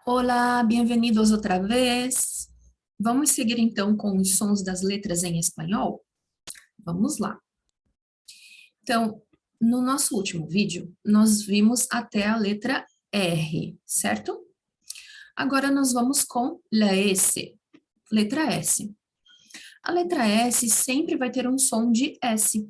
Olá, bem-vindos outra vez. Vamos seguir então com os sons das letras em espanhol? Vamos lá. Então, no nosso último vídeo, nós vimos até a letra R, certo? Agora nós vamos com a S, letra S. A letra S sempre vai ter um som de S.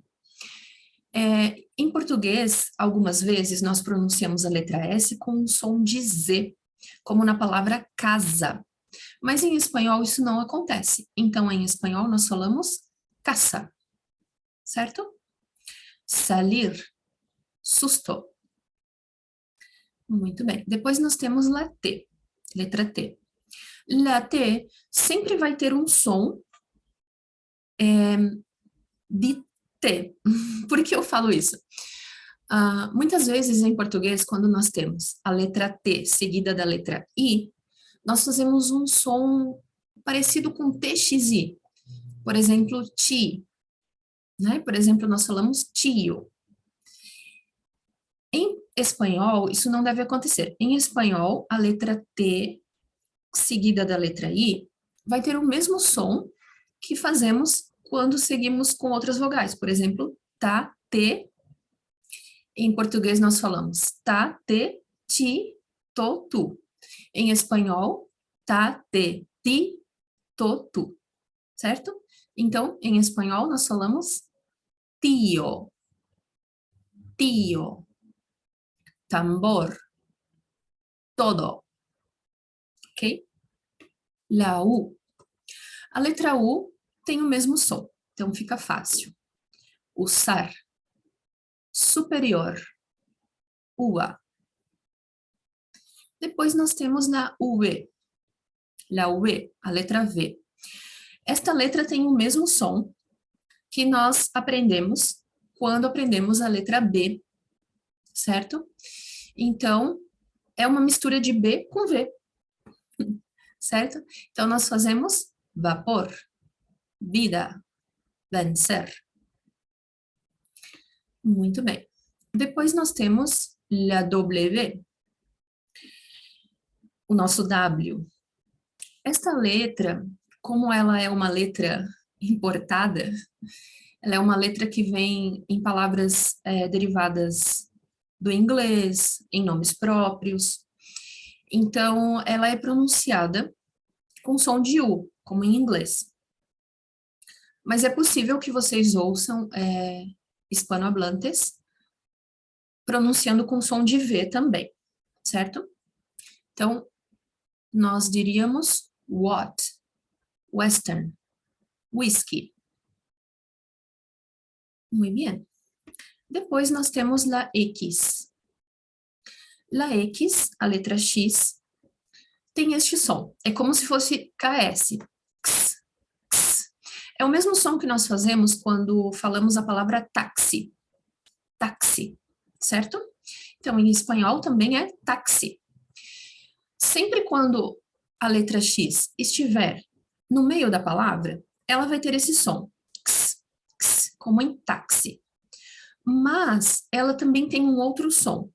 Em português, algumas vezes nós pronunciamos a letra S com um som de Z, como na palavra casa. Mas em espanhol isso não acontece. Então, em espanhol, nós falamos casa, certo? Salir, susto. Muito bem. Depois nós temos la T, letra T. La T sempre vai ter um som de T. Por que eu falo isso? Muitas vezes em português, quando nós temos a letra T seguida da letra I, nós fazemos um som parecido com TXI. Por exemplo, ti, né? Por exemplo, nós falamos tio. Em espanhol, isso não deve acontecer. Em espanhol, a letra T seguida da letra I vai ter o mesmo som que fazemos quando seguimos com outras vogais. Por exemplo, tá, te. Em português, nós falamos tá, te, ti, to, tu. Em espanhol, tá, te, ti, to, tu. Certo? Então, em espanhol, nós falamos tio, tio, tambor, todo. Ok? La U. A letra U tem o mesmo som, então fica fácil. Usar, superior, ua. Depois nós temos na V, la V, a letra V. Esta letra tem o mesmo som que nós aprendemos quando aprendemos a letra B, certo? Então, é uma mistura de B com V, certo? Então, nós fazemos vapor, vida, vencer. Muito bem. Depois nós temos la W, o nosso W. Esta letra, como ela é uma letra importada, ela é uma letra que vem em palavras derivadas do inglês, em nomes próprios. Então, ela é pronunciada com som de U, como em inglês. Mas é possível que vocês ouçam hispanohablantes pronunciando com som de V também, certo? Então, nós diríamos what, western, whisky. Muito bem. Depois nós temos la X. La X, a letra X, tem este som. É como se fosse KS. X, x. É o mesmo som que nós fazemos quando falamos a palavra táxi. Táxi, certo? Então, em espanhol também é táxi. Sempre quando a letra X estiver no meio da palavra, ela vai ter esse som, x, x, como em táxi. Mas ela também tem um outro som,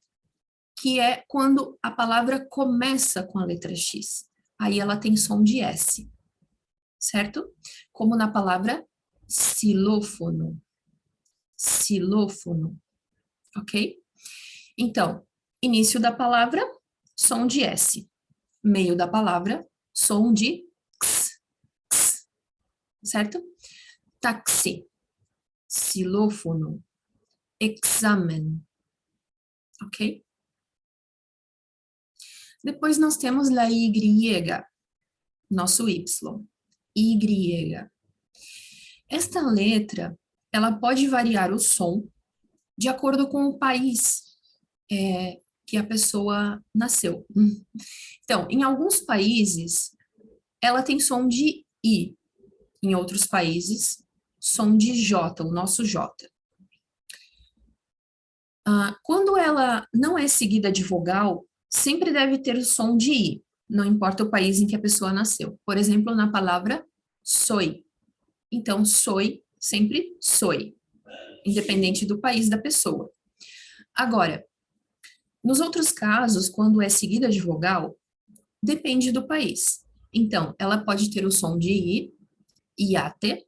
que é quando a palavra começa com a letra X. Aí ela tem som de S, certo? Como na palavra xilófono. Xilófono, ok? Então, início da palavra, som de S. Meio da palavra, som de x, x, certo? Táxi, xilófono, examen, ok? Depois nós temos a Y, nosso Y, Y. Esta letra, ela pode variar o som de acordo com o país que a pessoa nasceu. Então, em alguns países, ela tem som de I. Em outros países, som de J, o nosso J. Quando ela não é seguida de vogal, sempre deve ter o som de I, não importa o país em que a pessoa nasceu. Por exemplo, na palavra soy. Então, soy, sempre soy, independente do país da pessoa. Agora, nos outros casos, quando é seguida de vogal, Depende do país. Então, ela pode ter o som de I, iate,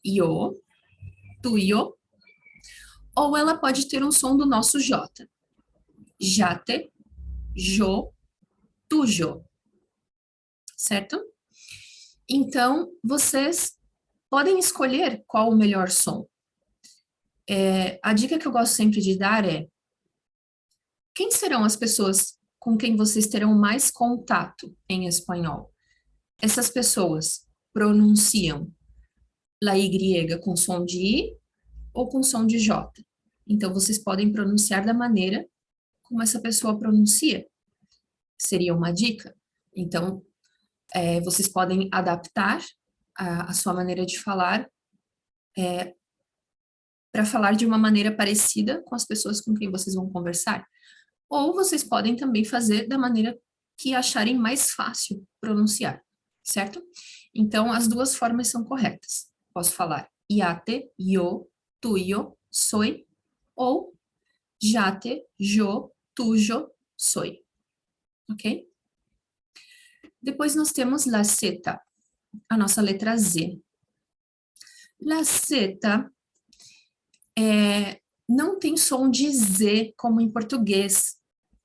io, tuyo, ou ela pode ter um som do nosso J. Jate, jo, tuyo. Certo? Então, vocês podem escolher qual o melhor som. A dica que eu gosto sempre de dar é: quem serão as pessoas com quem vocês terão mais contato em espanhol? Essas pessoas pronunciam la Y com som de I ou com som de J. Então, vocês podem pronunciar da maneira como essa pessoa pronuncia. Seria uma dica. Então, vocês podem adaptar a sua maneira de falar para falar de uma maneira parecida com as pessoas com quem vocês vão conversar. Ou vocês podem também fazer da maneira que acharem mais fácil pronunciar, certo? Então, as duas formas são corretas. Posso falar iate, yo, tuyo, soy, ou jate, yo, tuyo, soy. Ok? Depois nós temos la Z, a nossa letra Z. La Z não tem som de Z como em português.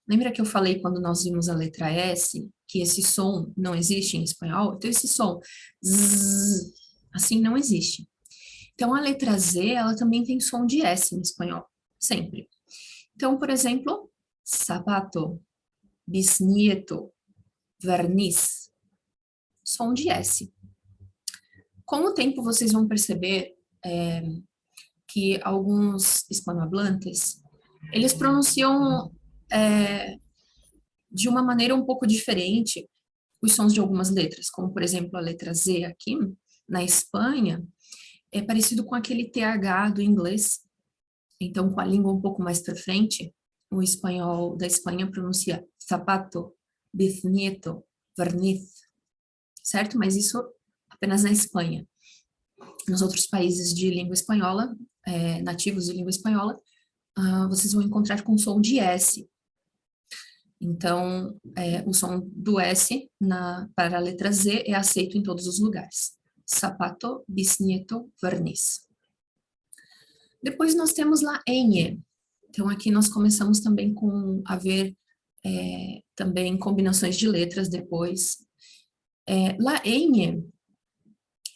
Lembra que eu falei quando nós vimos a letra S, que esse som não existe em espanhol? Então, esse som Z, assim, não existe. Então, a letra Z, ela também tem som de S em espanhol, sempre. Então, por exemplo, sapato, bisnieto, verniz, som de S. Com o tempo, vocês vão perceber que alguns hispanohablantes, eles pronunciam de uma maneira um pouco diferente os sons de algumas letras, como, por exemplo, a letra Z aqui, na Espanha, é parecido com aquele TH do inglês. Então, com a língua um pouco mais para frente, o espanhol da Espanha pronuncia zapato, bisnieto, verniz, certo? Mas isso apenas na Espanha. Nos outros países de língua espanhola, nativos de língua espanhola, vocês vão encontrar com som de S. Então, o som do S para a letra Z é aceito em todos os lugares. Sapato, bisnieto, verniz. Depois nós temos la ñ. Então, aqui nós começamos também a ver também combinações de letras depois. La ñ,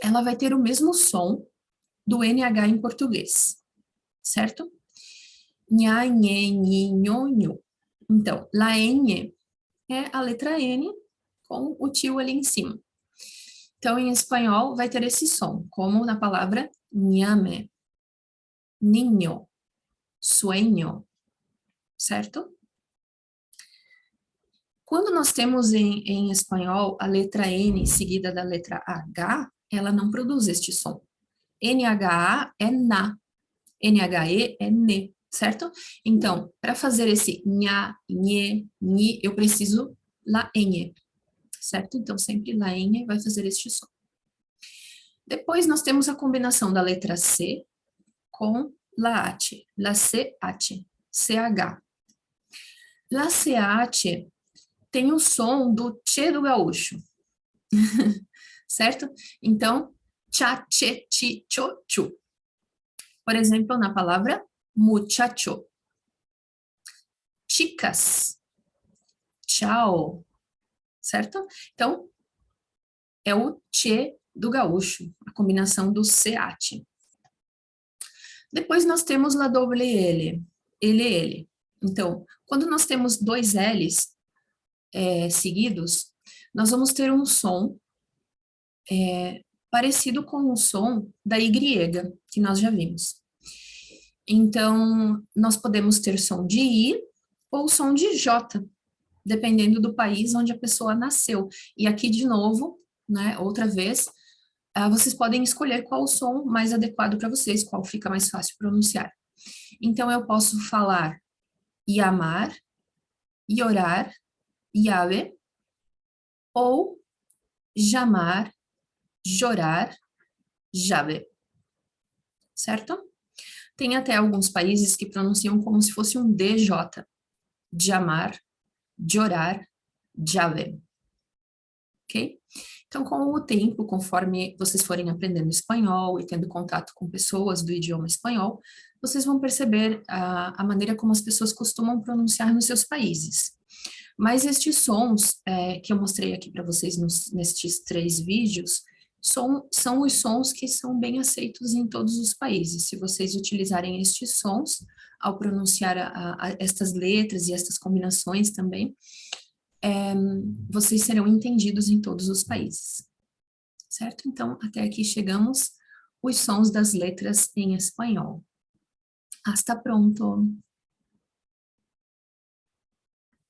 ela vai ter o mesmo som do NH em português, certo? Nha, nhe, nhi, nho, nho. Então, la ñ é a letra N com o tio ali em cima. Então, em espanhol, vai ter esse som, como na palavra ñame, niño, sueño, certo? Quando nós temos em espanhol a letra N seguida da letra H, ela não produz este som. NHA é na, NHE é ne, certo? Então, para fazer esse nha, nhe, ni, eu preciso la ñ, certo? Então, sempre la ñ vai fazer este som. Depois, nós temos a combinação da letra C com la H, la CH, CH. La CH tem o som do tchê do gaúcho, certo? Então, cha, che, chi, cho, chu. Por exemplo, na palavra muchacho. Chicas. Tchau. Certo? Então, é o tchê do gaúcho, a combinação do CH. Depois nós temos la doble L, ele. Então, quando nós temos dois L's seguidos, nós vamos ter um som parecido com o som da Y, que nós já vimos. Então, nós podemos ter som de I ou som de J, dependendo do país onde a pessoa nasceu. E aqui, de novo, né, outra vez, vocês podem escolher qual o som mais adequado para vocês, qual fica mais fácil pronunciar. Então, eu posso falar llamar, llorar, llave, ou llamar, llorar, llave. Certo? Tem até alguns países que pronunciam como se fosse um DJ. Llamar, llorar, llave. ok? Então, com o tempo, conforme vocês forem aprendendo espanhol e tendo contato com pessoas do idioma espanhol, vocês vão perceber a maneira como as pessoas costumam pronunciar nos seus países. Mas estes sons que eu mostrei aqui para vocês nestes 3 vídeos, são os sons que são bem aceitos em todos os países. Se vocês utilizarem estes sons ao pronunciar estas letras e estas combinações também, vocês serão entendidos em todos os países, certo? Então, até aqui chegamos os sons das letras em espanhol. Hasta pronto!